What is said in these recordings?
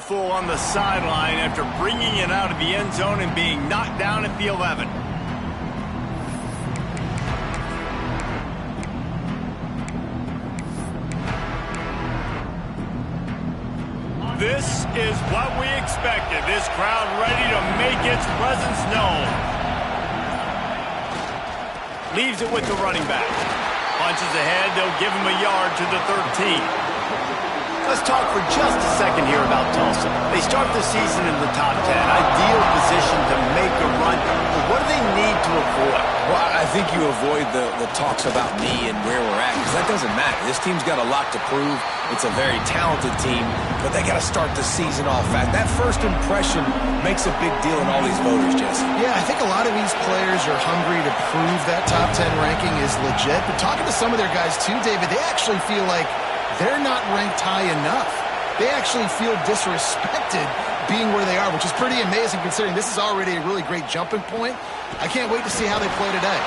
mouthful on the sideline after bringing it out of the end zone and being knocked down at the 11. This is what we expected. This crowd ready to make its presence known. Leaves it with the running back. Punches ahead, they'll give him a yard to the 13. Let's talk for just a second here about Tulsa. They start the season in the top 10. Ideal position to make a run. But what do they need to avoid? Well, I think you avoid the talks about me and where we're at, because that doesn't matter. This team's got a lot to prove. It's a very talented team, but they got to start the season off fast. That first impression makes a big deal in all these voters, Jesse. Yeah, I think a lot of these players are hungry to prove that top 10 ranking is legit. But talking to some of their guys too, David, they actually feel like they're not ranked high enough. They actually feel disrespected being where they are, which is pretty amazing considering this is already a really great jumping point. I can't wait to see how they play today.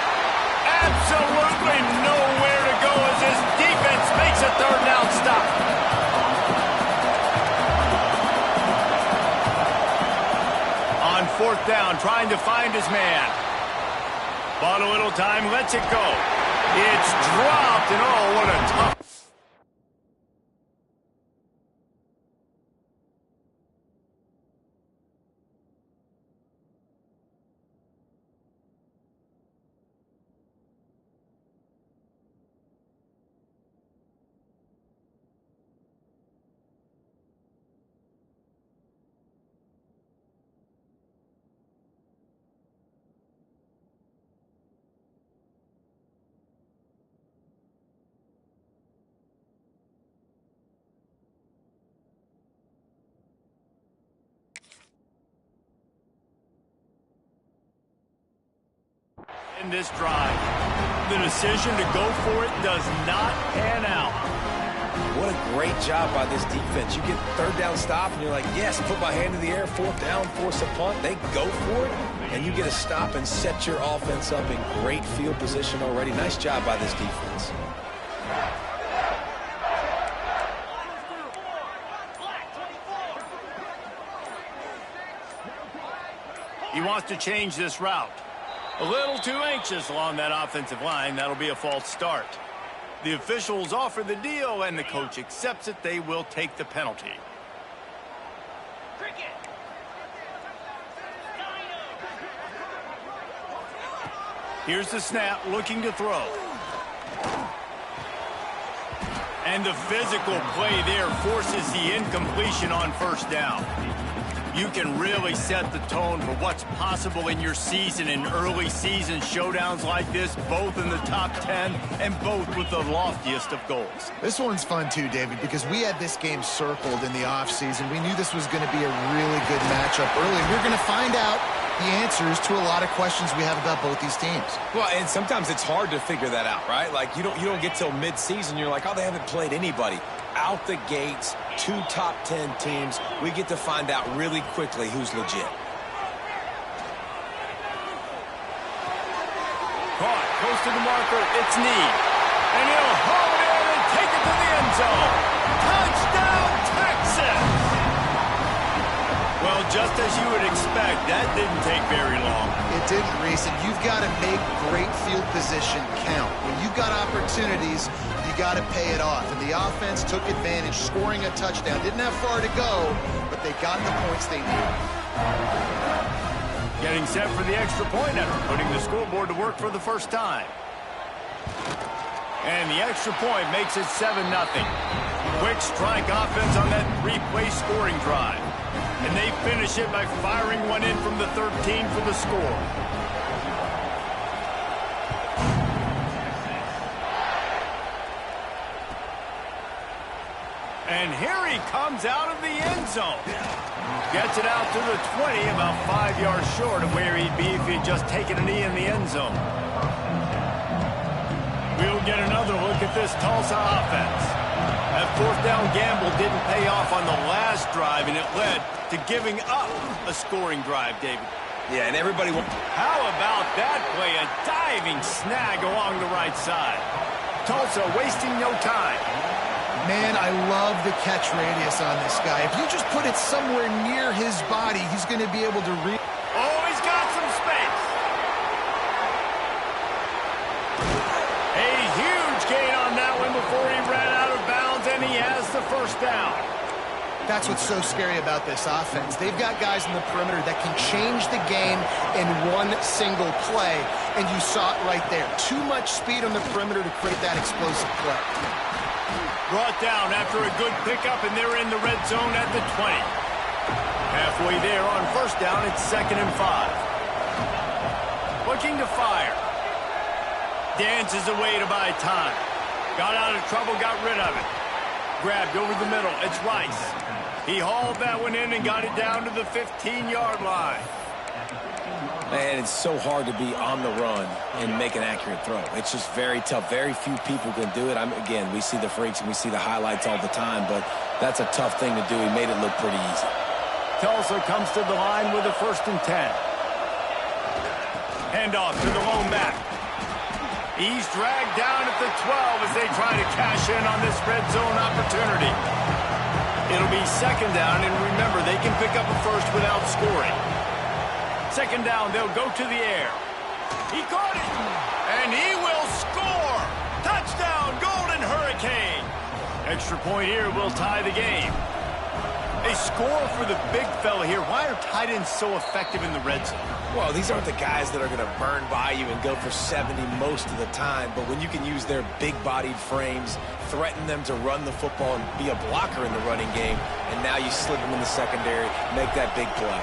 Absolutely nowhere to go as this defense makes a third down stop. On fourth down, trying to find his man. Bought a little time, lets it go. It's dropped, and oh, what a tough. In this drive, the decision to go for it does not pan out. What a great job by this defense. You get third down stop, and you're like, yes, put my hand in the air, fourth down, force a punt. They go for it, and you get a stop and set your offense up in great field position already. Nice job by this defense. He wants to change this route. A little too anxious along that offensive line. That'll be a false start. The officials offer the deal, and the coach accepts it. They will take the penalty. Here's the snap, looking to throw. And the physical play there forces the incompletion on first down. You can really set the tone for what's possible in your season in early season showdowns like this, both in the top 10 and both with the loftiest of goals. This one's fun too, David, because we had this game circled in the offseason. We knew this was going to be a really good matchup early, and we're going to find out the answers to a lot of questions we have about both these teams. Well, and sometimes it's hard to figure that out, right? Like, you don't get till mid-season, you're like, oh, they haven't played anybody. Out the gates, 2 top 10 teams. We get to find out really quickly who's legit. Caught, close to the marker, it's Need. And he'll hold it and take it to the end zone. Touchdown, Texas! Well, just as you would expect, that didn't take very long. It didn't, Reese, and you've got to make great field position count. When you've got opportunities, you got to pay it off. And the offense took advantage, scoring a touchdown. Didn't have far to go, but they got the points they needed. Getting set for the extra point after putting the scoreboard to work for the first time. And the extra point makes it 7-0. Quick strike offense on that 3-play scoring drive. And they finish it by firing one in from the 13 for the score. And here he comes out of the end zone. Gets it out to the 20, about 5 yards short of where he'd be if he'd just taken a knee in the end zone. We'll get another look at this Tulsa offense. That fourth down gamble didn't pay off on the last drive, and it led to giving up a scoring drive, David. Yeah, and everybody... How about that play? A diving snag along the right side. Tulsa wasting no time. Man, I love the catch radius on this guy. If you just put it somewhere near his body, he's going to be able to read. Oh, he's got some space. A huge gain on that one before he ran out of bounds, and he has the first down. That's what's so scary about this offense. They've got guys in the perimeter that can change the game in one single play, and you saw it right there. Too much speed on the perimeter to create that explosive play. Brought down after a good pickup, and they're in the red zone at the 20. Halfway there on first down, it's 2nd and 5. Looking to fire. Dances away to buy time. Got out of trouble, got rid of it. Grabbed over the middle. It's Rice. He hauled that one in and got it down to the 15-yard line. Man, it's so hard to be on the run and make an accurate throw. It's just very tough. Very few people can do it. Again, we see the freaks and we see the highlights all the time, but that's a tough thing to do. He made it look pretty easy. Tulsa comes to the line with a 1st and 10. Handoff to the lone back. He's dragged down at the 12 as they try to cash in on this red zone opportunity. It'll be 2nd down, and remember, they can pick up a first without scoring. 2nd down, they'll go to the air. He caught it, and he will score! Touchdown, Golden Hurricane! Extra point here will tie the game. A score for the big fella here. Why are tight ends so effective in the red zone? Well, these aren't the guys that are going to burn by you and go for 70 most of the time, but when you can use their big-bodied frames, threaten them to run the football and be a blocker in the running game, and now you slip them in the secondary, make that big play.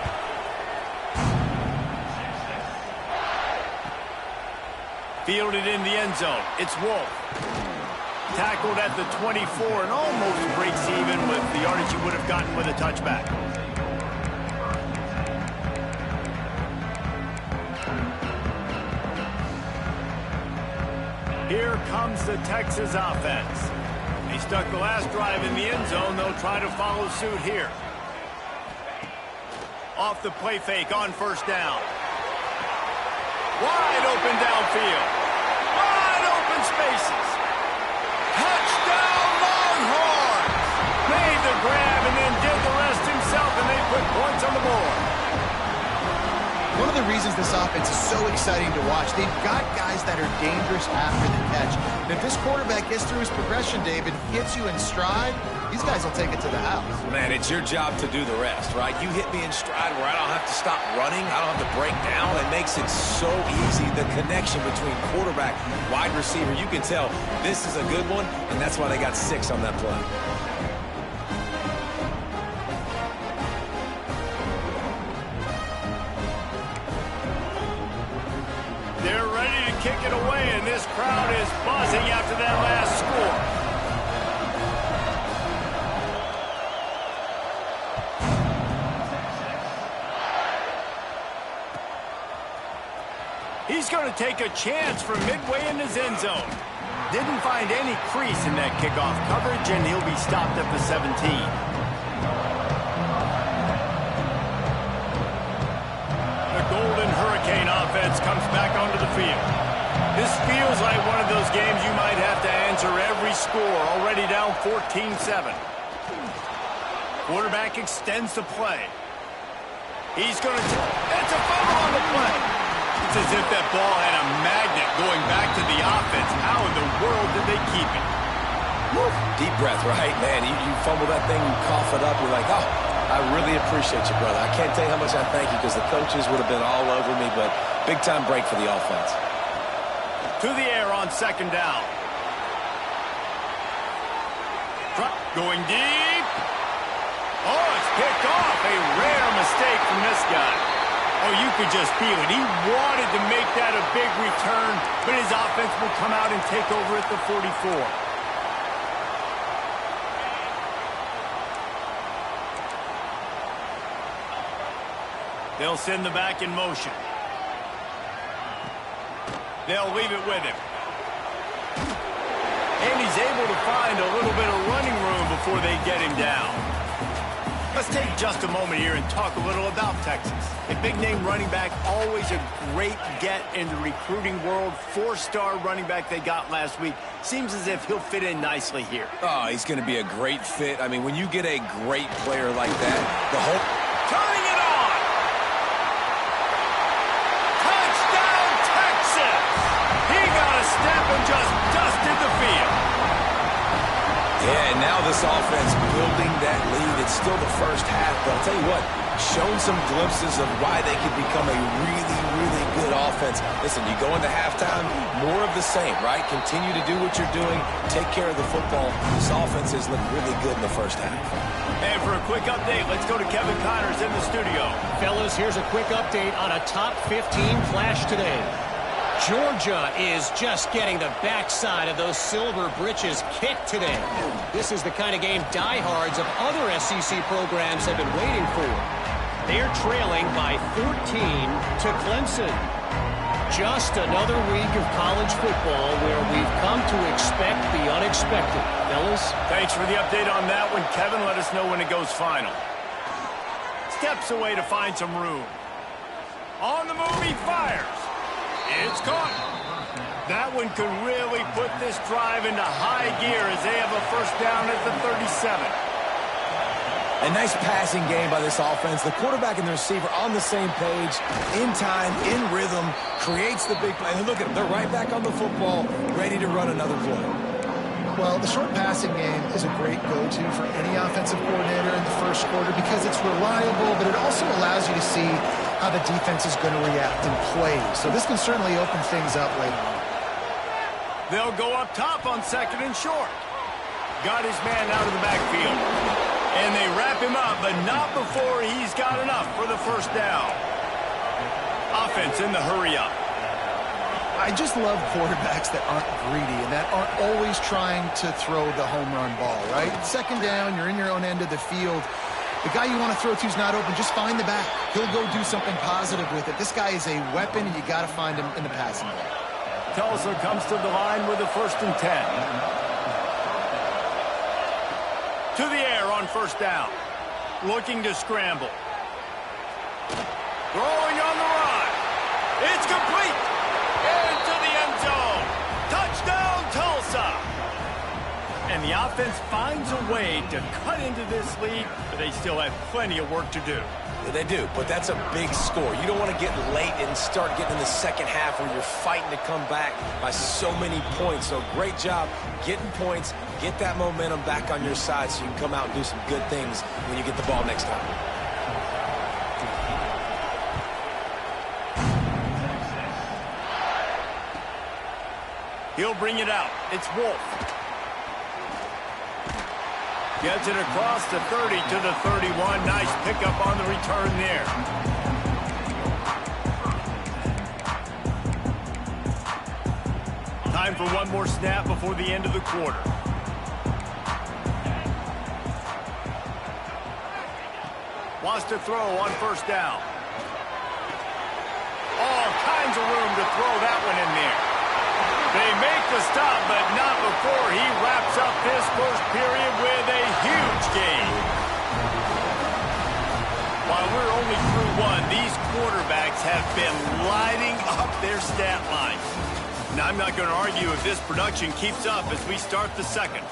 Fielded in the end zone. It's Wolf. Tackled at the 24 and almost breaks even with the yardage you would have gotten with a touchback. Here comes the Texas offense. They stuck the last drive in the end zone. They'll try to follow suit here. Off the play fake on first down. Wide open downfield. Wide open spaces. Touchdown Longhorns! Made the grab and then did the rest himself, and they put points on the board. One of the reasons this offense is so exciting to watch, they've got guys that are dangerous after the catch. And if this quarterback gets through his progression, David, gets you in stride, these guys will take it to the house. Man, it's your job to do the rest, right? You hit me in stride where I don't have to stop running. I don't have to break down. It makes it so easy. The connection between quarterback and wide receiver, you can tell this is a good one, and that's why they got 6 on that play. They're ready to kick it away, and this crowd is buzzing after that last score. He's going to take a chance from midway in his end zone. Didn't find any crease in that kickoff coverage, and he'll be stopped at the 17. The Golden Hurricane offense comes back onto the field. This feels like one of those games you might have to answer every score, already down 14-7. Quarterback extends the play. He's going to... It's a fumble on the play. It's as if that ball had a magnet going back to the offense. How in the world did they keep it? Woo. Deep breath, right? Man, you fumble that thing, you cough it up, you're like, oh, I really appreciate you, brother. I can't tell you how much I thank you because the coaches would have been all over me, but big-time break for the offense. To the air on 2nd down. Going deep. Oh, it's picked off. A rare mistake from this guy. Oh, you could just feel it. He wanted to make that a big return, but his offense will come out and take over at the 44. They'll send the back in motion. They'll leave it with him. And he's able to find a little bit of running room before they get him down. Let's take just a moment here and talk a little about Texas. A big-name running back, always a great get in the recruiting world. 4-star running back they got last week. Seems as if he'll fit in nicely here. Oh, he's going to be a great fit. I mean, when you get a great player like that, the whole... Turning it on! Touchdown, Texas! He got a step and just dusted the field. Yeah, and now this offense building that lead. It's still the first half, but I'll tell you what, shown some glimpses of why they could become a really, really good offense. Listen, you go into halftime, more of the same, right? Continue to do what you're doing, take care of the football. This offense has looked really good in the first half. And for a quick update, let's go to Kevin Connors in the studio. Fellas, here's a quick update on a top 15 flash today. Georgia is just getting the backside of those silver britches kicked today. This is the kind of game diehards of other SEC programs have been waiting for. They're trailing by 14 to Clemson. Just another week of college football where we've come to expect the unexpected. Fellas? Thanks for the update on that one, Kevin. Let us know when it goes final. Steps away to find some room. On the move, he fires. It's caught. That one could really put this drive into high gear as they have a first down at the 37. A nice passing game by this offense. The quarterback and the receiver on the same page, in time, in rhythm, creates the big play. And look at them. They're right back on the football, ready to run another play. Well, the short passing game is a great go-to for any offensive coordinator in the first quarter because it's reliable, but it also allows you to see how the defense is going to react and play. So this can certainly open things up later on. They'll go up top on second and short. Got his man out of the backfield. And they wrap him up, but not before he's got enough for the first down. Offense in the hurry up. I just love quarterbacks that aren't greedy and that aren't always trying to throw the home run ball, right? Second down, you're in your own end of the field. The guy you want to throw to is not open. Just find the back. He'll go do something positive with it. This guy is a weapon, and you got to find him in the passing game. Tulsa comes to the line with a 1st and 10. To the air on first down. Looking to scramble. Throwing on the run. It's complete. Into the end zone. Touchdown, Tulsa. And the offense finds a way to cut into this lead, but they still have plenty of work to do. Yeah, they do, but that's a big score. You don't want to get late and start getting in the second half where you're fighting to come back by so many points. So great job getting points, get that momentum back on your side so you can come out and do some good things when you get the ball next time. He'll bring it out. It's Wolf. Gets it across the 30 to the 31. Nice pickup on the return there. Time for one more snap before the end of the quarter. Wants to throw on first down. All kinds of room to throw that one in there. They make the stop, but not before he wraps up this first period with a huge gain. While we're only through one, these quarterbacks have been lighting up their stat lines. Now, I'm not going to argue if this production keeps up as we start the second.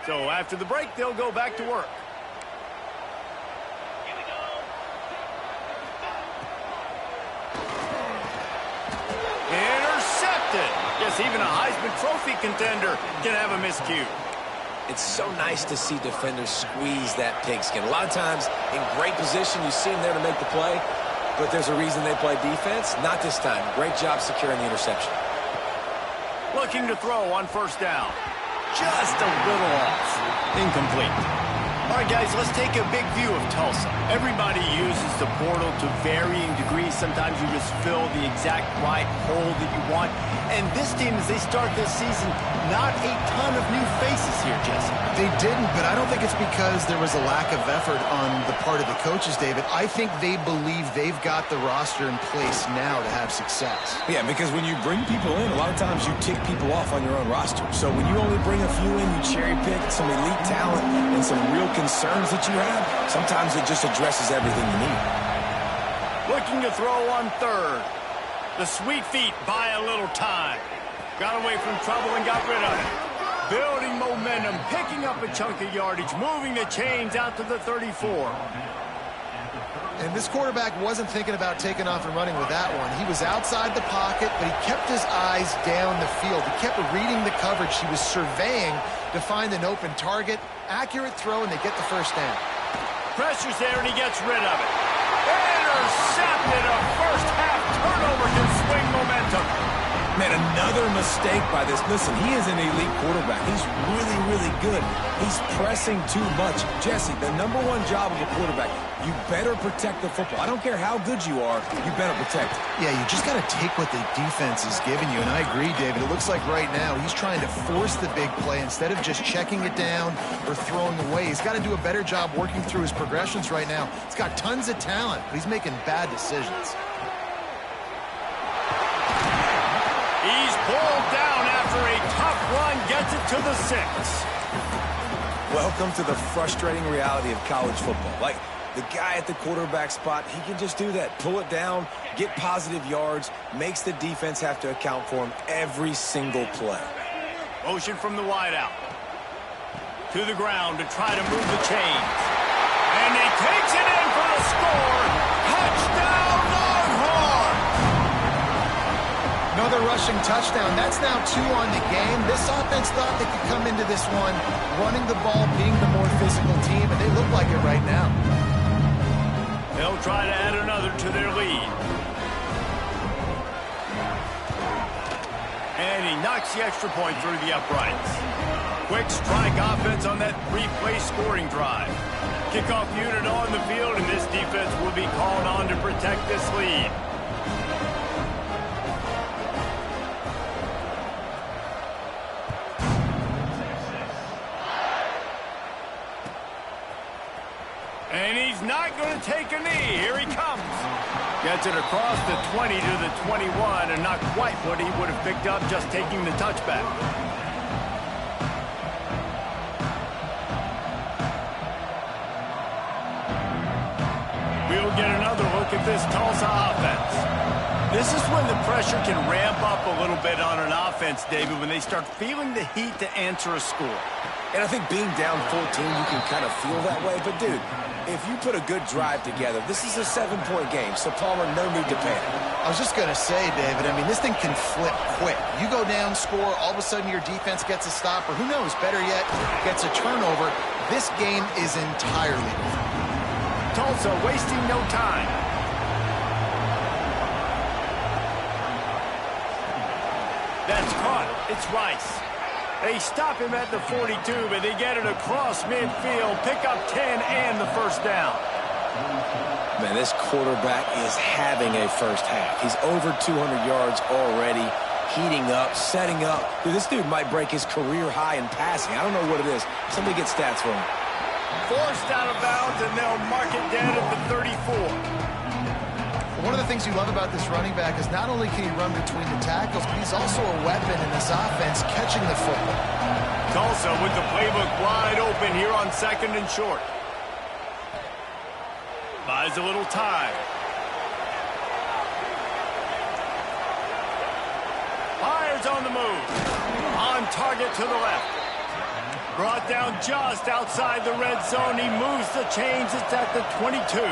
So after the break, they'll go back to work. Intercepted. Yes, even a Heisman Trophy contender can have a miscue. It's so nice to see defenders squeeze that pigskin. A lot of times, in great position, you see them there to make the play, but there's a reason they play defense. Not this time. Great job securing the interception. Looking to throw on first down. Just a little off. Incomplete. All right, guys, let's take a big view of Tulsa. Everybody uses the portal to varying degrees. Sometimes you just fill the exact right hole that you want. And this team, as they start this season, not a ton of new faces here, Jesse. They didn't, but I don't think it's because there was a lack of effort on the part of the coaches, David. I think they believe they've got the roster in place now to have success. Yeah, because when you bring people in, a lot of times you tick people off on your own roster. So when you only bring a few in, you cherry pick some elite talent and some real concerns that you have, sometimes it just addresses everything you need. Looking to throw on third. The sweet feet buy a little time. Got away from trouble and got rid of it. Building momentum, picking up a chunk of yardage, moving the chains out to the 34. And this quarterback wasn't thinking about taking off and running with that one. He was outside the pocket, but he kept his eyes down the field. He kept reading the coverage. He was surveying to find an open target. Accurate throw, and they get the first down. Pressure's there, and he gets rid of it. Intercepted. A first-half turnover can swing momentum. Man, another mistake by this. Listen, he is an elite quarterback. He's really, really good. He's pressing too much. Jesse, the number one job of a quarterback, you better protect the football. I don't care how good you are, you better protect it. Yeah, you just got to take what the defense is giving you, and I agree, David. It looks like right now he's trying to force the big play instead of just checking it down or throwing away. He's got to do a better job working through his progressions right now. He's got tons of talent, but he's making bad decisions. He's pulled down after a tough run, gets it to the 6. Welcome to the frustrating reality of college football. Like, the guy at the quarterback spot, he can just do that. Pull it down, get positive yards, makes the defense have to account for him every single play. Motion from the wideout. To the ground to try to move the chains. And he takes it in for the score. Touchdown, Longhorns! Another rushing touchdown. That's now 2 on the game. This offense thought they could come into this one running the ball, being the more physical team, and they look like it right now. They'll try to add another to their lead. And he knocks the extra point through the uprights. Quick strike offense on that 3-play scoring drive. Kickoff unit on the field, and this defense will be called on to protect this lead. And he's not going to take a knee. Here he comes. Gets it across the 20 to the 21, and not quite what he would have picked up just taking the touchback. We'll get another look at this Tulsa offense. This is when the pressure can ramp up a little bit on an offense, David, when they start feeling the heat to answer a score. And I think being down 14, you can kind of feel that way. But, dude, if you put a good drive together, this is a 7-point game, so Palmer, no need to panic. I was just going to say, David, I mean, this thing can flip quick. You go down, score, all of a sudden your defense gets a stop, or who knows, better yet, gets a turnover. This game is entirely different. Tulsa wasting no time. That's caught. It's Rice. They stop him at the 42, but they get it across midfield, pick up 10 and the first down. Man, this quarterback is having a first half. He's over 200 yards already, heating up, setting up. Dude, this dude might break his career high in passing. I don't know what it is. Somebody get stats for him. Forced out of bounds, and they'll mark it down at the 34. One of the things you love about this running back is not only can he run between the tackles, but he's also a weapon in this offense catching the football. Tulsa with the playbook wide open here on 2nd and short. Buys a little time. Fires on the move. On target to the left. Brought down just outside the red zone. He moves the chains. It's at the 22.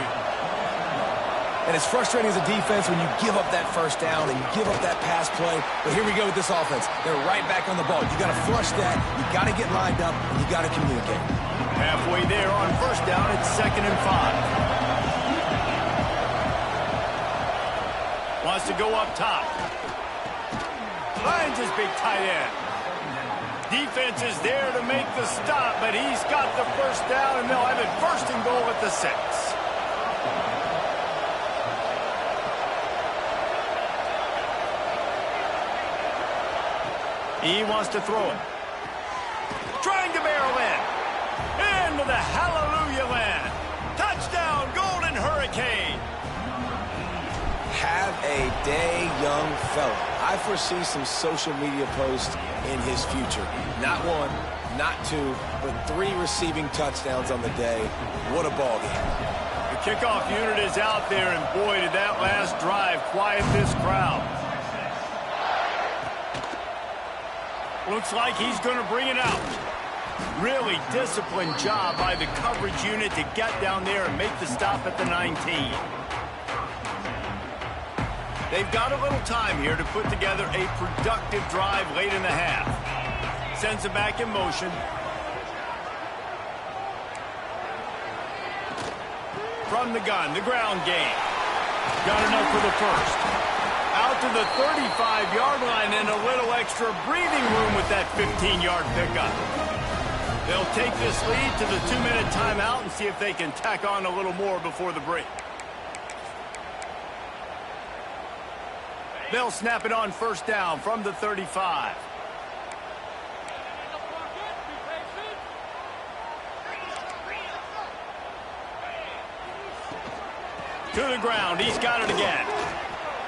And it's frustrating as a defense when you give up that first down and you give up that pass play. But here we go with this offense. They're right back on the ball. You got to flush that. You got to get lined up, and you got to communicate. Halfway there on first down. It's 2nd and 5. Wants to go up top. Finds his big tight end. Defense is there to make the stop, but he's got the first down, and they'll have it 1st and goal at the 6. He wants to throw it. trying to barrel in. Into the hallelujah land. Touchdown, Golden Hurricane. Have a day, young fella. I foresee some social media posts in his future. Not one, not two, but 3 receiving touchdowns on the day. What a ball game. The kickoff unit is out there, and boy, did that last drive quiet this crowd. Looks like he's going to bring it out. Really disciplined job by the coverage unit to get down there and make the stop at the 19. They've got a little time here to put together a productive drive late in the half. Sends it back in motion. From the gun, the ground game. Got enough for the first. Out to the 35-yard line and a little extra breathing room with that 15-yard pickup. They'll take this lead to the 2-minute timeout and see if they can tack on a little more before the break. They'll snap it on first down from the 35. To the ground. He's got it again.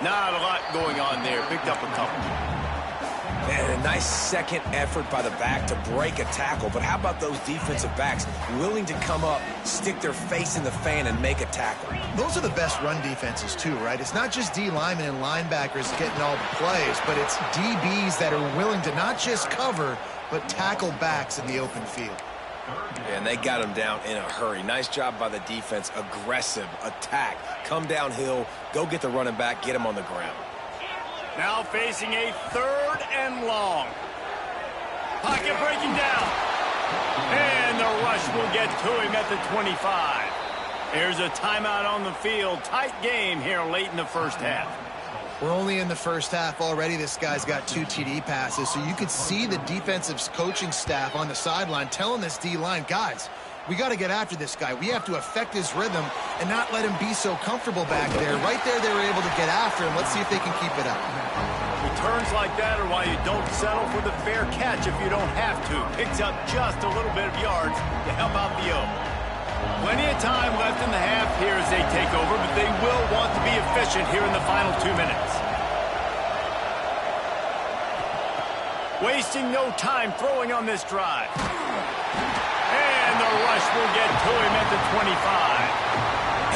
Not a lot going on there. Picked up a couple. Man, a nice second effort by the back to break a tackle. But how about those defensive backs willing to come up, stick their face in the fan, and make a tackle? Those are the best run defenses, too, right? It's not just D linemen and linebackers getting all the plays, but it's DBs that are willing to not just cover, but tackle backs in the open field. And they got him down in a hurry. Nice job by the defense. Aggressive attack. Come downhill. Go get the running back. Get him on the ground. Now facing a 3rd and long. Pocket breaking down. And the rush will get to him at the 25. There's a timeout on the field. Tight game here late in the first half. We're only in the first half already. This guy's got 2 TD passes, so you could see the defensive coaching staff on the sideline telling this D-line, guys, we got to get after this guy. We have to affect his rhythm and not let him be so comfortable back there. Right there, they were able to get after him. Let's see if they can keep it up. Returns like that are why you don't settle for the fair catch if you don't have to. Picks up just a little bit of yards to help out the O. Plenty of time left in the half here as they take over, but they will want to be efficient here in the final 2 minutes. Wasting no time throwing on this drive. And the rush will get to him at the 25.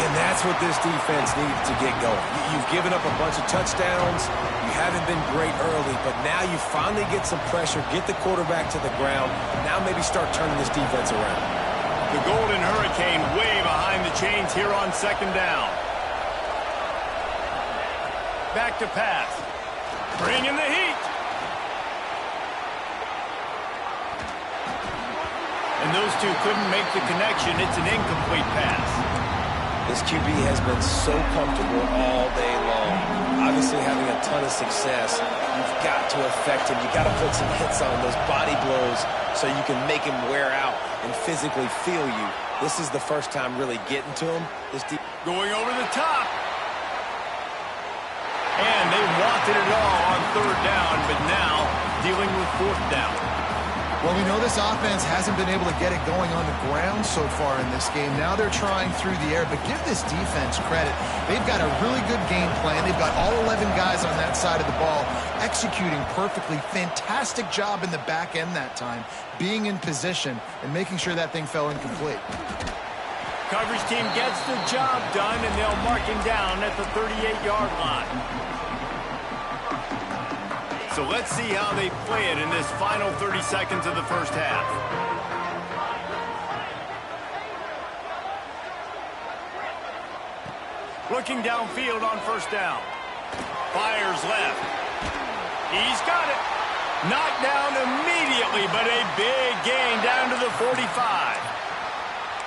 And that's what this defense needs to get going. You've given up a bunch of touchdowns. You haven't been great early, but now you finally get some pressure, get the quarterback to the ground. Now maybe start turning this defense around. The Golden Hurricane way behind the chains here on 2nd down. Back to pass. Bringing the heat. And those two couldn't make the connection. It's an incomplete pass. This QB has been so comfortable all day long. Obviously having a ton of success. You've got to affect him. You've got to put some hits on him, those body blows, so you can make him wear out and physically feel you. This is the first time really getting to him. Going over the top. And they wanted it all on 3rd down, but now dealing with 4th down. Well, we know this offense hasn't been able to get it going on the ground so far in this game. Now they're trying through the air, but give this defense credit. They've got a really good game plan. They've got all 11 guys on that side of the ball executing perfectly. Fantastic job in the back end that time, being in position and making sure that thing fell incomplete. Coverage team gets the job done, and they'll mark him down at the 38-yard line. So let's see how they play it in this final 30 seconds of the first half. Looking downfield on 1st down. Fires left. He's got it. Knocked down immediately, but a big gain down to the 45.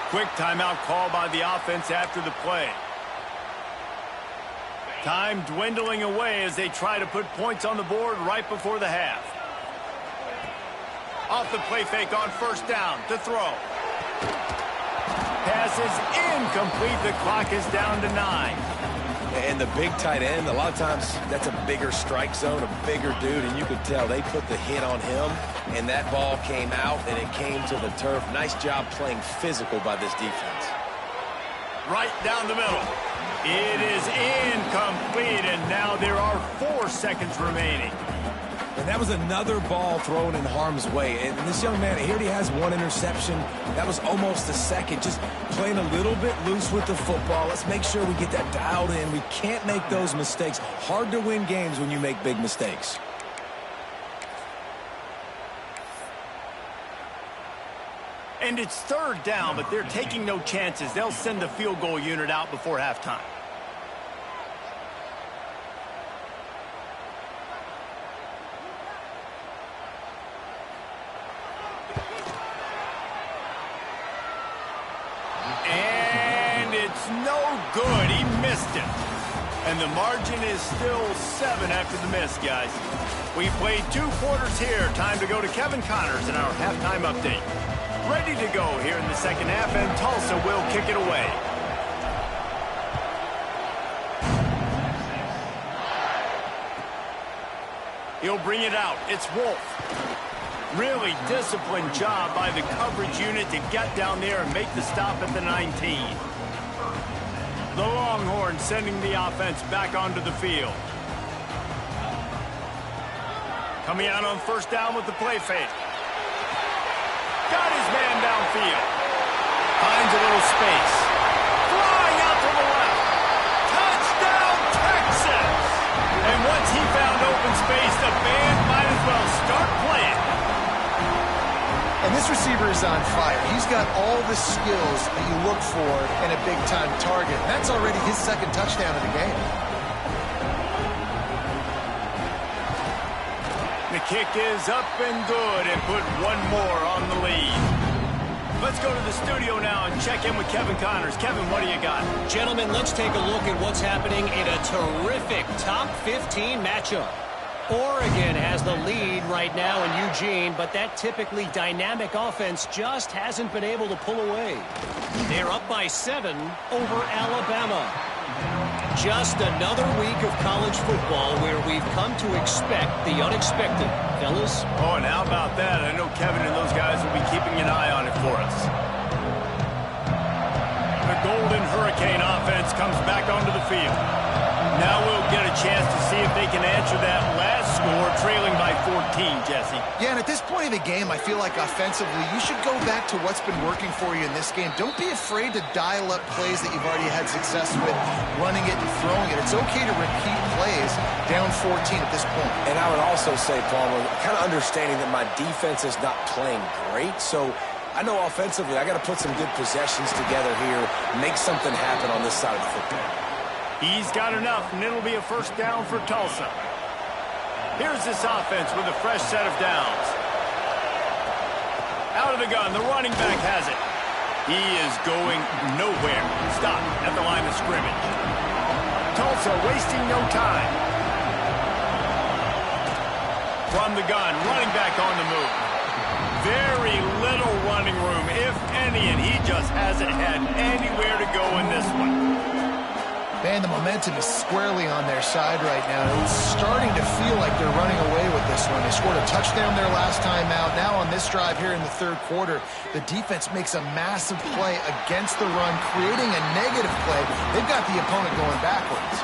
Quick timeout call by the offense after the play. Time dwindling away as they try to put points on the board right before the half. Off the play fake on 1st down to throw. Pass is incomplete. The clock is down to 9. And the big tight end, a lot of times that's a bigger strike zone, a bigger dude, and you could tell they put the hit on him, and that ball came out, and it came to the turf. Nice job playing physical by this defense. Right down the middle. It is incomplete, and now there are 4 seconds remaining. And that was another ball thrown in harm's way. And this young man, he already has 1 interception. That was almost a second. Just playing a little bit loose with the football. Let's make sure we get that dialed in. We can't make those mistakes. Hard to win games when you make big mistakes. And it's 3rd down, but they're taking no chances. They'll send the field goal unit out before halftime. And it's no good. He missed it. And the margin is still 7 after the miss, guys. We played 2 quarters here. Time to go to Kevin Connors in our halftime update. Ready to go here in the second half, and Tulsa will kick it away. He'll bring it out. It's Wolf. Really disciplined job by the coverage unit to get down there and make the stop at the 19. The Longhorns sending the offense back onto the field. Coming out on 1st down with the play fake. Got his man downfield. Finds a little space. Flying out to the left. Touchdown, Texas! And once he found open space, the band might as well start playing. And this receiver is on fire. He's got all the skills that you look for in a big-time target. That's already his 2nd touchdown of the game. The kick is up and good and put 1 more on the lead. Let's go to the studio now and check in with Kevin Connors. Kevin, what do you got? Gentlemen, let's take a look at what's happening in a terrific top 15 matchup. Oregon has the lead right now in Eugene, but that typically dynamic offense just hasn't been able to pull away. They're up by 7 over Alabama. Just another week of college football where we've come to expect the unexpected. Fellas? Oh, and how about that? I know Kevin and those guys will be keeping an eye on it for us. The Golden Hurricane offense comes back onto the field. Now we'll get a chance to see if they can answer that last score, trailing by 14, Jesse. Yeah, and at this point of the game, I feel like offensively, you should go back to what's been working for you in this game. Don't be afraid to dial up plays that you've already had success with, running it and throwing it. It's okay to repeat plays down 14 at this point. And I would also say, Palmer, kind of understanding that my defense is not playing great, so I know offensively I got to put some good possessions together here, make something happen on this side of the football. He's got enough, and it'll be a 1st down for Tulsa. Here's this offense with a fresh set of downs. Out of the gun, the running back has it. He is going nowhere. Stop at the line of scrimmage. Tulsa wasting no time. From the gun, running back on the move. Very little running room, if any, and he just hasn't had anywhere to go in this one. Man, the momentum is squarely on their side right now. It's starting to feel like they're running away with this one. They scored a touchdown their last time out. Now on this drive here in the 3rd quarter, the defense makes a massive play against the run, creating a negative play. They've got the opponent going backwards.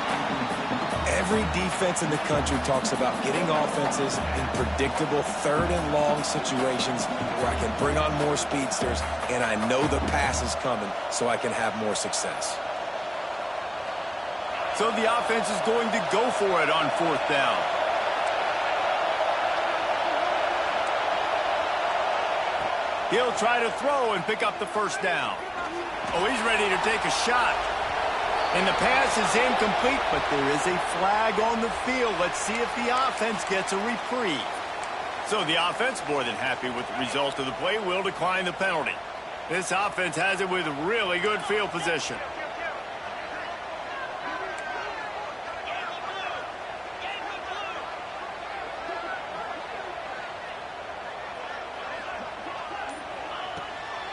Every defense in the country talks about getting offenses in predictable 3rd and long situations where I can bring on more speedsters and I know the pass is coming so I can have more success. So the offense is going to go for it on 4th down. He'll try to throw and pick up the 1st down. Oh, he's ready to take a shot. And the pass is incomplete, but there is a flag on the field. Let's see if the offense gets a reprieve. So the offense, more than happy with the result of the play, will decline the penalty. This offense has it with really good field position.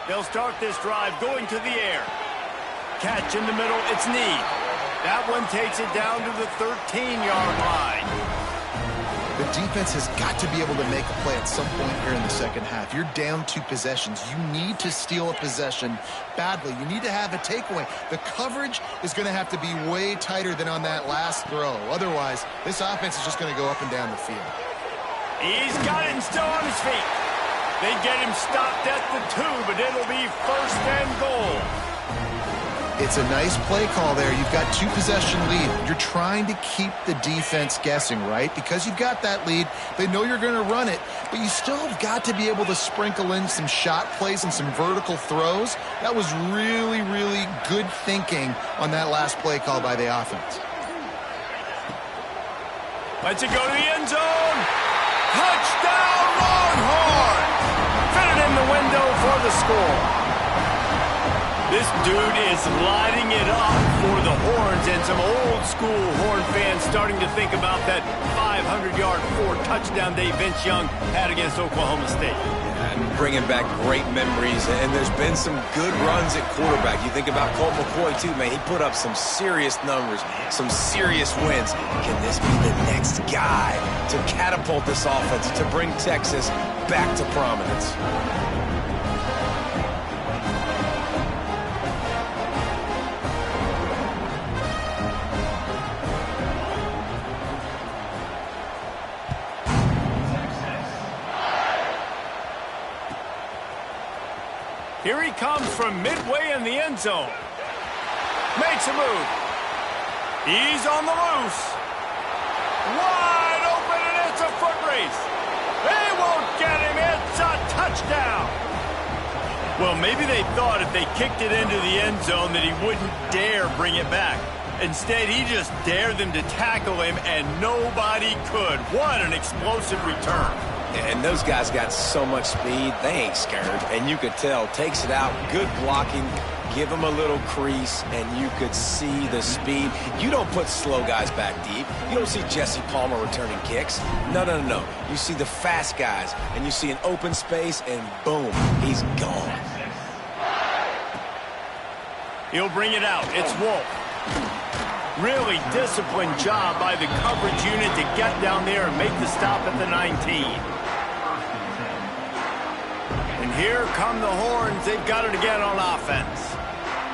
They'll start this drive going to the air. Catch in the middle, it's Need. That one takes it down to the 13-yard line. The defense has got to be able to make a play at some point here in the second half. You're down 2 possessions. You need to steal a possession badly. You need to have a takeaway. The coverage is going to have to be way tighter than on that last throw. Otherwise, this offense is just going to go up and down the field. He's got it and still on his feet. They get him stopped at the 2, but it'll be 1st and goal. It's a nice play call there. You've got 2-possession lead. You're trying to keep the defense guessing, right? Because you've got that lead, they know you're going to run it, but you still have got to be able to sprinkle in some shot plays and some vertical throws. That was really, really good thinking on that last play call by the offense. Lets it go to the end zone. Touchdown, Longhorns! Fitted in the window for the score. This dude is lighting it up for the Horns, and some old-school Horn fans starting to think about that 500-yard, 4-touchdown day Vince Young had against Oklahoma State. And bringing back great memories, and there's been some good runs at quarterback. You think about Colt McCoy, too, man. He put up some serious numbers, some serious wins. Can this be the next guy to catapult this offense, to bring Texas back to prominence? Here he comes from midway in the end zone. Makes a move. He's on the loose. Wide open, and it's a foot race. They won't get him. It's a touchdown. Well, maybe they thought if they kicked it into the end zone that he wouldn't dare bring it back. Instead, he just dared them to tackle him, and nobody could. What an explosive return. And those guys got so much speed, they ain't scared. And you could tell, takes it out, good blocking, give them a little crease, and you could see the speed. You don't put slow guys back deep. You don't see Jesse Palmer returning kicks. No. You see the fast guys, and you see an open space, and boom, he's gone. He'll bring it out. It's Wolf. Really disciplined job by the coverage unit to get down there and make the stop at the 19. And here come the Horns. They've got it again on offense.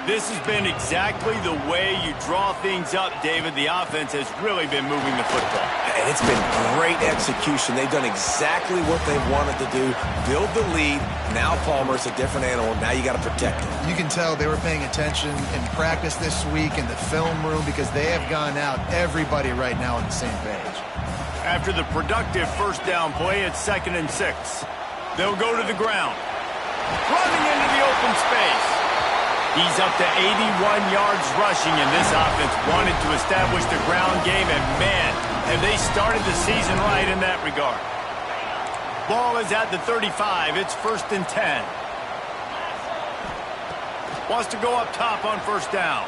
This has been exactly the way you draw things up, David. The offense has really been moving the football. And it's been great execution. They've done exactly what they've wanted to do. Build the lead. Now Palmer's a different animal. Now you got to protect him. You can tell they were paying attention in practice this week in the film room because they have gone out, everybody right now on the same page. After the productive first down play, it's 2nd and 6. They'll go to the ground. Running into the open space. He's up to 81 yards rushing, and this offense wanted to establish the ground game, and man, have they started the season right in that regard. Ball is at the 35. It's 1st and 10. Wants to go up top on first down.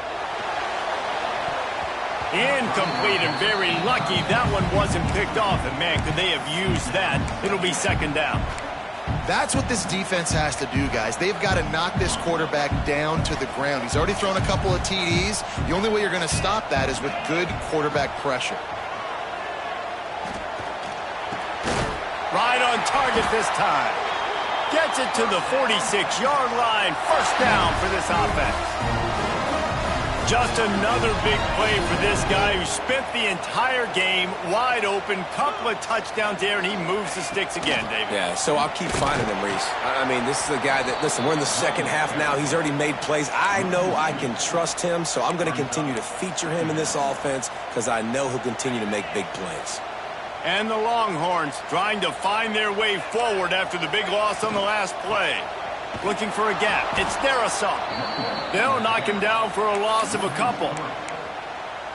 Incomplete, and very lucky that one wasn't picked off, and man, could they have used that. It'll be 2nd down. That's what this defense has to do, guys. They've got to knock this quarterback down to the ground. He's already thrown a couple of TDs. The only way you're going to stop that is with good quarterback pressure. Right on target this time. Gets it to the 46-yard line. 1st down for this offense. Just another big play for this guy who spent the entire game wide open. Couple of touchdowns there, and he moves the sticks again, David. Yeah, so I'll keep finding him, Reese. I mean, this is a guy that, listen, we're in the second half now. He's already made plays. I know I can trust him, so I'm going to continue to feature him in this offense because I know he'll continue to make big plays. And the Longhorns trying to find their way forward after the big loss on the last play. Looking for a gap. It's Darisaw. They'll knock him down for a loss of a couple.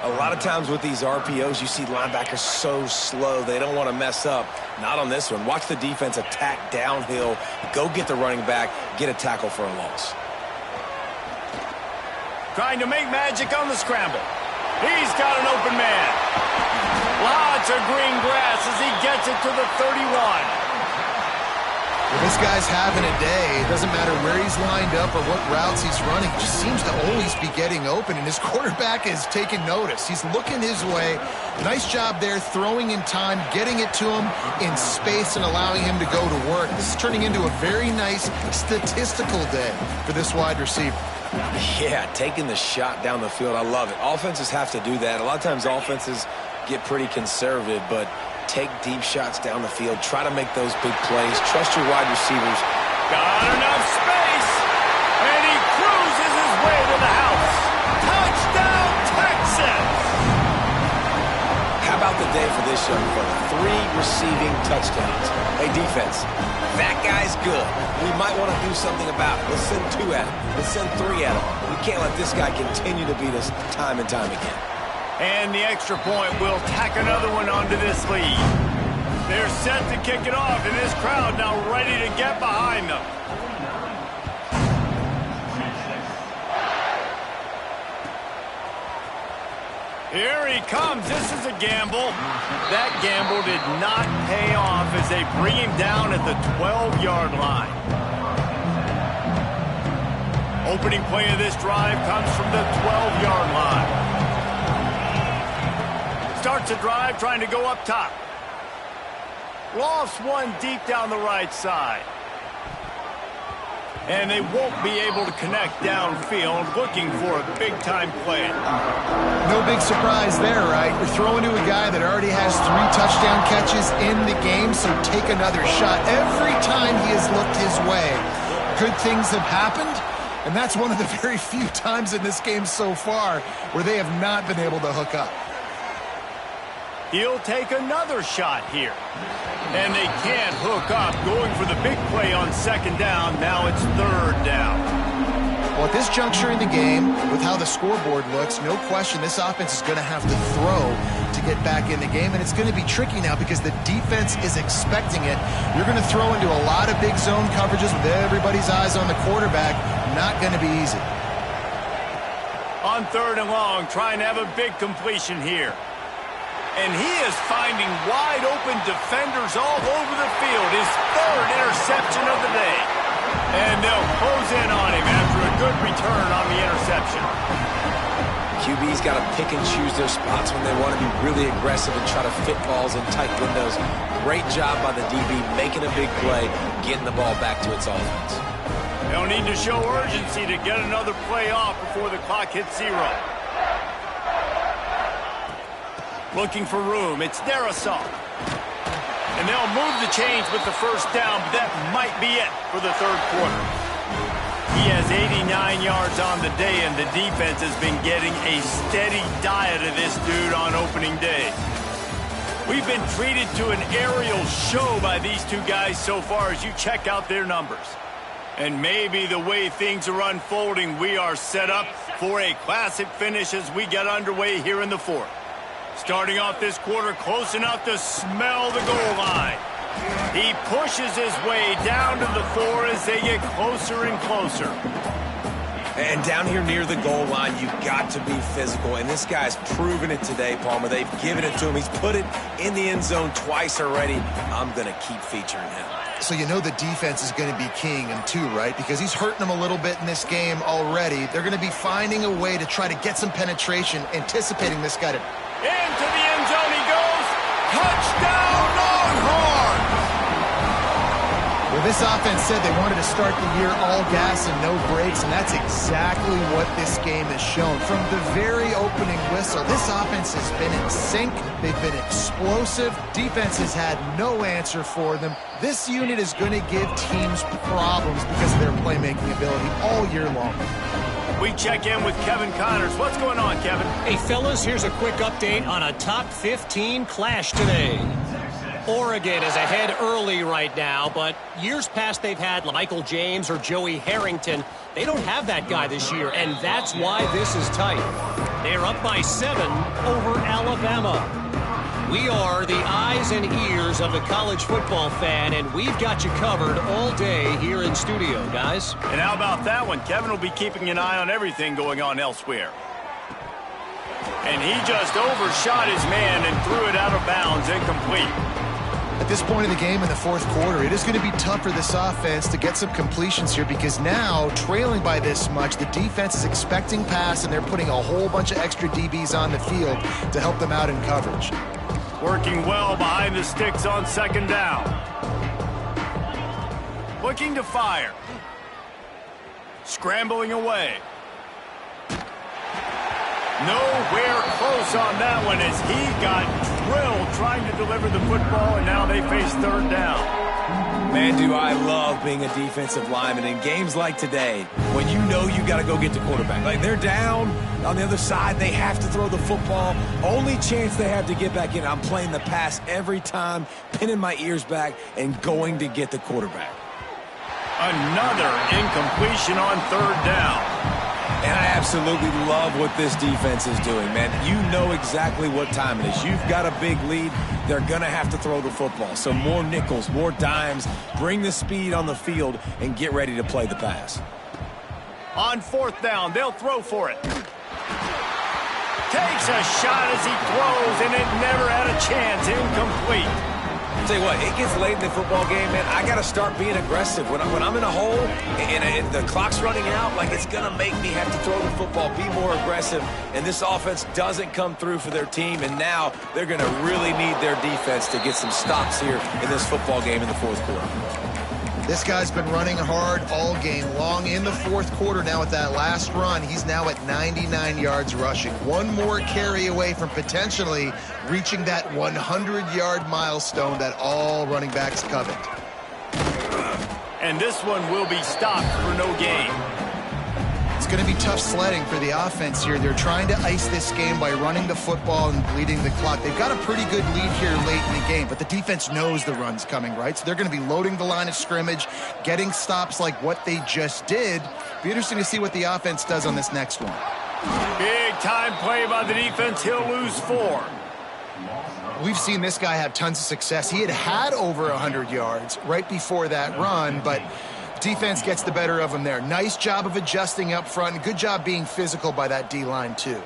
A lot of times with these RPOs, you see linebackers so slow. They don't want to mess up. Not on this one. Watch the defense attack downhill. Go get the running back. Get a tackle for a loss. Trying to make magic on the scramble. He's got an open man. Lots of green grass as he gets it to the 31. Well, this guy's having a day. It doesn't matter where he's lined up or what routes he's running. He just seems to always be getting open, and his quarterback is taking notice. He's looking his way. Nice job there, throwing in time, getting it to him in space, and allowing him to go to work. This is turning into a very nice statistical day for this wide receiver. Yeah, taking the shot down the field. I love it. Offenses have to do that. A lot of times offenses get pretty conservative, but take deep shots down the field. Try to make those big plays. Trust your wide receivers. Got enough space, and he cruises his way to the house. Touchdown, Texas! How about the day for this young fella? 3 receiving touchdowns. Hey, defense, that guy's good. We might want to do something about it. Let's send 2 at him. Let's send 3 at him. We can't let this guy continue to beat us time and time again. And the extra point will tack another one onto this lead. They're set to kick it off, and this crowd now ready to get behind them. Here he comes. This is a gamble. That gamble did not pay off as they bring him down at the 12-yard line. Opening play of this drive comes from the 12-yard line. Starts a drive trying to go up top. Lost one deep down the right side. And they won't be able to connect downfield, looking for a big-time play. No big surprise there, right? You're throwing to a guy that already has 3 touchdown catches in the game, so take another shot. Every time he has looked his way, good things have happened, and that's one of the very few times in this game so far where they have not been able to hook up. He'll take another shot here. And they can't hook up, going for the big play on 2nd down. Now it's 3rd down. Well, at this juncture in the game, with how the scoreboard looks, no question this offense is going to have to throw to get back in the game, and it's going to be tricky now because the defense is expecting it. You're going to throw into a lot of big zone coverages with everybody's eyes on the quarterback. Not going to be easy. On 3rd and long, trying to have a big completion here. And he is finding wide-open defenders all over the field. His 3rd interception of the day. And they'll close in on him after a good return on the interception. QB's got to pick and choose their spots when they want to be really aggressive and try to fit balls in tight windows. Great job by the DB making a big play, getting the ball back to its offense. They'll need to show urgency to get another play off before the clock hits 0. Looking for room. It's Darrisaw. And they'll move the chains with the 1st down, but that might be it for the 3rd quarter. He has 89 yards on the day, and the defense has been getting a steady diet of this dude on opening day. We've been treated to an aerial show by these 2 guys so far as you check out their numbers. And maybe the way things are unfolding, we are set up for a classic finish as we get underway here in the 4th. Starting off this quarter close enough to smell the goal line. He pushes his way down to the 4 as they get closer and closer. And down here near the goal line, you've got to be physical. And this guy's proven it today, Palmer. They've given it to him. He's put it in the end zone twice already. I'm going to keep featuring him. So you know the defense is going to be keying him too, right? Because he's hurting them a little bit in this game already. They're going to be finding a way to try to get some penetration, anticipating this guy to... Into the end zone he goes. Touchdown, Longhorns! Well, this offense said they wanted to start the year all gas and no brakes, and that's exactly what this game has shown. From the very opening whistle, this offense has been in sync. They've been explosive. Defense has had no answer for them. This unit is going to give teams problems because of their playmaking ability all year long. We check in with Kevin Connors. What's going on, Kevin? Hey, fellas, here's a quick update on a top 15 clash today. Oregon is ahead early right now, but years past they've had Michael James or Joey Harrington. They don't have that guy this year, and that's why this is tight. They're up by 7 over Alabama. We are the eyes and ears of the college football fan, and we've got you covered all day here in studio, guys. And how about that one? Kevin will be keeping an eye on everything going on elsewhere. And he just overshot his man and threw it out of bounds, incomplete. At this point in the game in the fourth quarter, it is going to be tough for this offense to get some completions here because now, trailing by this much, the defense is expecting pass, and they're putting a whole bunch of extra DBs on the field to help them out in coverage. Working well behind the sticks on second down. Looking to fire. Scrambling away. Nowhere close on that one as he got drilled trying to deliver the football, and now they face third down. Man, do I love being a defensive lineman in games like today when you know you got to go get the quarterback. Like, they're down on the other side. They have to throw the football. Only chance they have to get back in. I'm playing the pass every time, pinning my ears back, and going to get the quarterback. Another incompletion on third down. And I absolutely love what this defense is doing, man. You know exactly what time it is. You've got a big lead. They're going to have to throw the football. So more nickels, more dimes, bring the speed on the field, and get ready to play the pass. On fourth down, they'll throw for it. Takes a shot as he throws, and it never had a chance. Incomplete. Tell you what, it gets late in the football game, man. I got to start being aggressive. When I'm in a hole and the clock's running out, like, it's going to make me have to throw the football, be more aggressive. And this offense doesn't come through for their team, and now they're going to really need their defense to get some stops here in this football game in the fourth quarter. This guy's been running hard all game long in the fourth quarter. Now with that last run, he's now at 99 yards rushing. One more carry away from potentially reaching that 100-yard milestone that all running backs covet. And this one will be stopped for no gain. It's going to be tough sledding for the offense here. They're trying to ice this game by running the football and bleeding the clock. They've got a pretty good lead here late in the game, but the defense knows the run's coming, right? So they're going to be loading the line of scrimmage, getting stops like what they just did. Be interesting to see what the offense does on this next one. Big time play by the defense. He'll lose 4. We've seen this guy have tons of success. He had over 100 yards right before that run, but defense gets the better of him there. Nice job of adjusting up front, and good job being physical by that D-line too.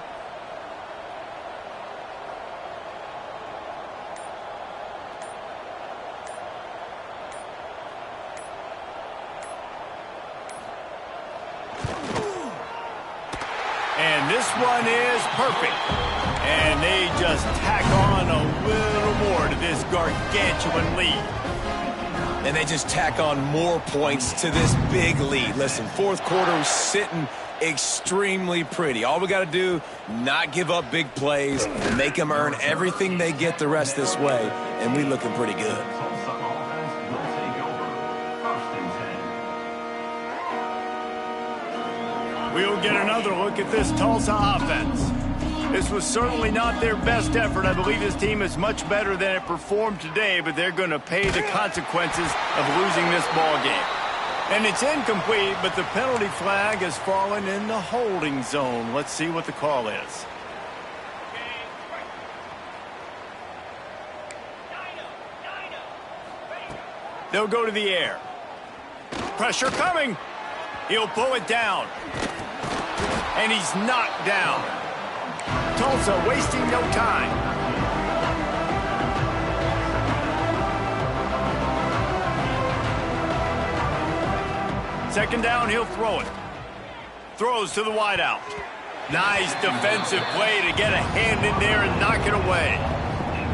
And this one is perfect. And they just tack on a little more to this gargantuan lead. And they just tack on more points to this big lead. Listen, fourth quarter sitting extremely pretty. All we got to do, not give up big plays, and make them earn everything they get the rest this way, and we looking pretty good. We'll get another look at this Tulsa offense. This was certainly not their best effort. I believe this team is much better than it performed today, but they're going to pay the consequences of losing this ball game. And it's incomplete, but the penalty flag has fallen in the holding zone. Let's see what the call is. They'll go to the air. Pressure coming. He'll pull it down. And he's knocked down. Tulsa wasting no time. Second down, he'll throw it. Throws to the wideout. Nice defensive play to get a hand in there and knock it away.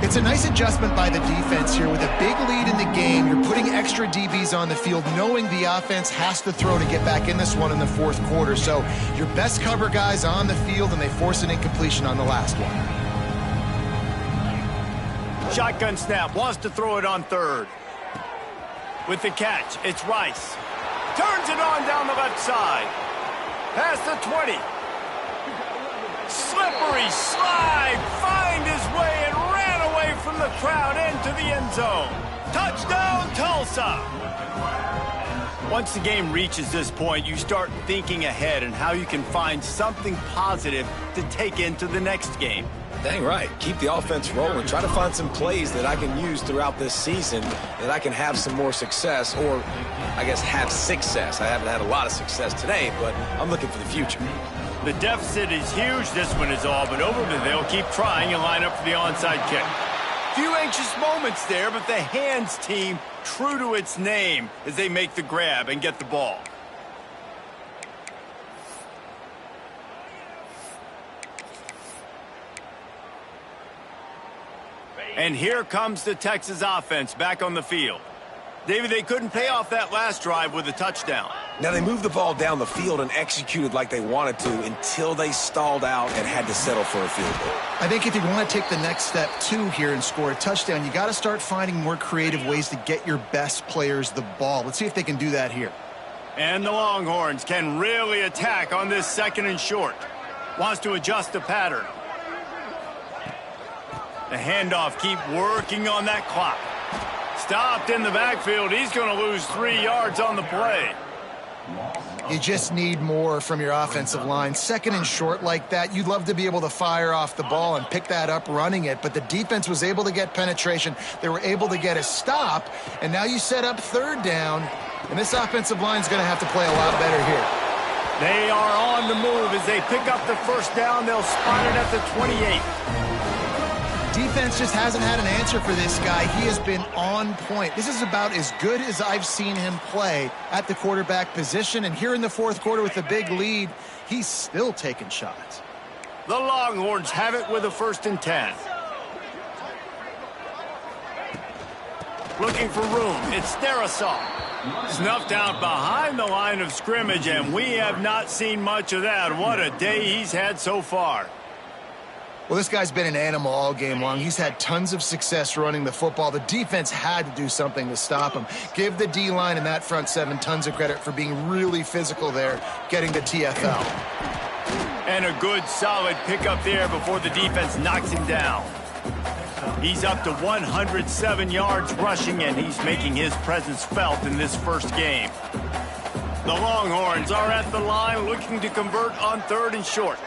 It's a nice adjustment by the defense here. With a big lead in the game, you're putting extra DBs on the field, knowing the offense has to throw to get back in this one in the fourth quarter. So your best cover guys on the field, and they force an incompletion on the last one. Shotgun snap, wants to throw it on third. With the catch, it's Rice. Turns it on down the left side. Past the 20. Slippery slide, find his way and ran away from the crowd into the end zone. Touchdown, Tulsa! Once the game reaches this point, you start thinking ahead and how you can find something positive to take into the next game. Dang right. Keep the offense rolling. Try to find some plays that I can use throughout this season that I can have some more success, or I guess have success. I haven't had a lot of success today, but I'm looking for the future. The deficit is huge. This one is all but over, but they'll keep trying and line up for the onside kick. few anxious moments there, but the hands team true to its name as they make the grab and get the ball. And here comes the Texas offense back on the field. David, they couldn't pay off that last drive with a touchdown. Now, they moved the ball down the field and executed like they wanted to until they stalled out and had to settle for a field goal. I think if you want to take the next step, too, here and score a touchdown, you got to start finding more creative ways to get your best players the ball. Let's see if they can do that here. And the Longhorns can really attack on this 2nd and short. Wants to adjust the pattern. The handoff, keep working on that clock. Stopped in the backfield. He's going to lose 3 yards on the play. You just need more from your offensive line. 2nd and short like that, you'd love to be able to fire off the ball and pick that up running it, but the defense was able to get penetration. They were able to get a stop, and now you set up 3rd down, and this offensive line is going to have to play a lot better here. They are on the move as they pick up the 1st down. They'll spot it at the 28. Defense just hasn't had an answer for this guy. He has been on point. This is about as good as I've seen him play at the quarterback position. And here in the 4th quarter with a big lead, he's still taking shots. The Longhorns have it with a 1st and 10. Looking for room. It's Darisaw. Snuffed out behind the line of scrimmage, and we have not seen much of that. What a day he's had so far. Well, this guy's been an animal all game long. He's had tons of success running the football. The defense had to do something to stop him. Give the D-line and that front 7 tons of credit for being really physical there, getting the TFL. And a good, solid pickup there before the defense knocks him down. He's up to 107 yards rushing, and he's making his presence felt in this 1st game. The Longhorns are at the line looking to convert on 3rd and short.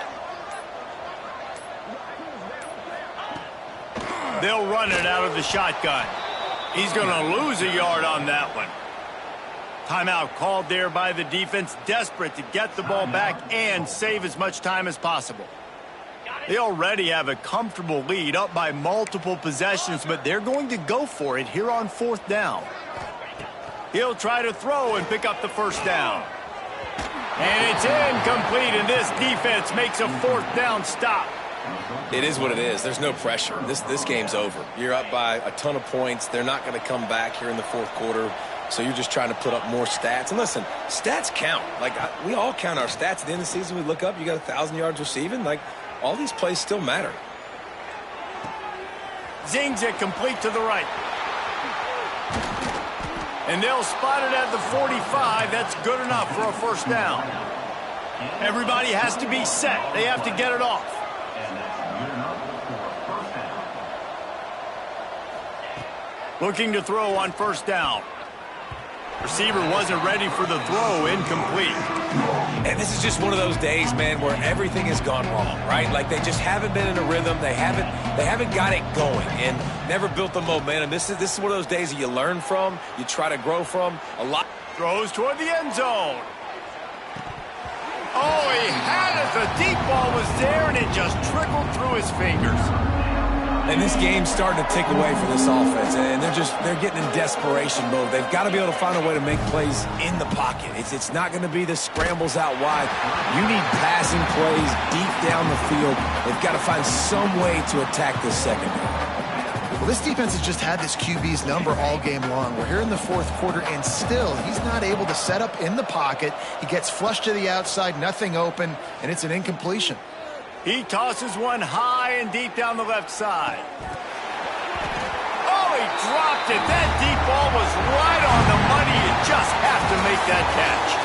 They'll run it out of the shotgun. He's going to lose a yard on that one. Timeout called there by the defense, desperate to get the ball back and save as much time as possible. They already have a comfortable lead, up by multiple possessions, but they're going to go for it here on 4th down. He'll try to throw and pick up the 1st down. And it's incomplete, and this defense makes a 4th down stop. It is what it is. There's no pressure. This game's over. You're up by a ton of points. They're not going to come back here in the 4th quarter, so you're just trying to put up more stats. And listen, stats count. Like, we all count our stats. At the end of the season, we look up, you got 1,000 yards receiving. Like, all these plays still matter. Zings it complete to the right. And they'll spot it at the 45. That's good enough for a 1st down. Everybody has to be set. They have to get it off. Looking to throw on 1st down. Receiver wasn't ready for the throw, incomplete. And this is just one of those days, man, where everything has gone wrong, right? Like, they just haven't been in a rhythm. They haven't got it going and never built the momentum. This is one of those days that you learn from, you try to grow from a lot. Throws toward the end zone. Oh, he had it. The deep ball was there, and it just trickled through his fingers. And this game's starting to tick away for this offense, and they're getting in desperation mode. They've got to be able to find a way to make plays in the pocket. It's not going to be the scrambles out wide. You need passing plays deep down the field. They've got to find some way to attack this secondary. Well, this defense has just had this QB's number all game long. We're here in the 4th quarter, and still he's not able to set up in the pocket. He gets flushed to the outside, nothing open, and it's an incompletion. He tosses one high and deep down the left side. Oh, he dropped it. That deep ball was right on the money. You just have to make that catch.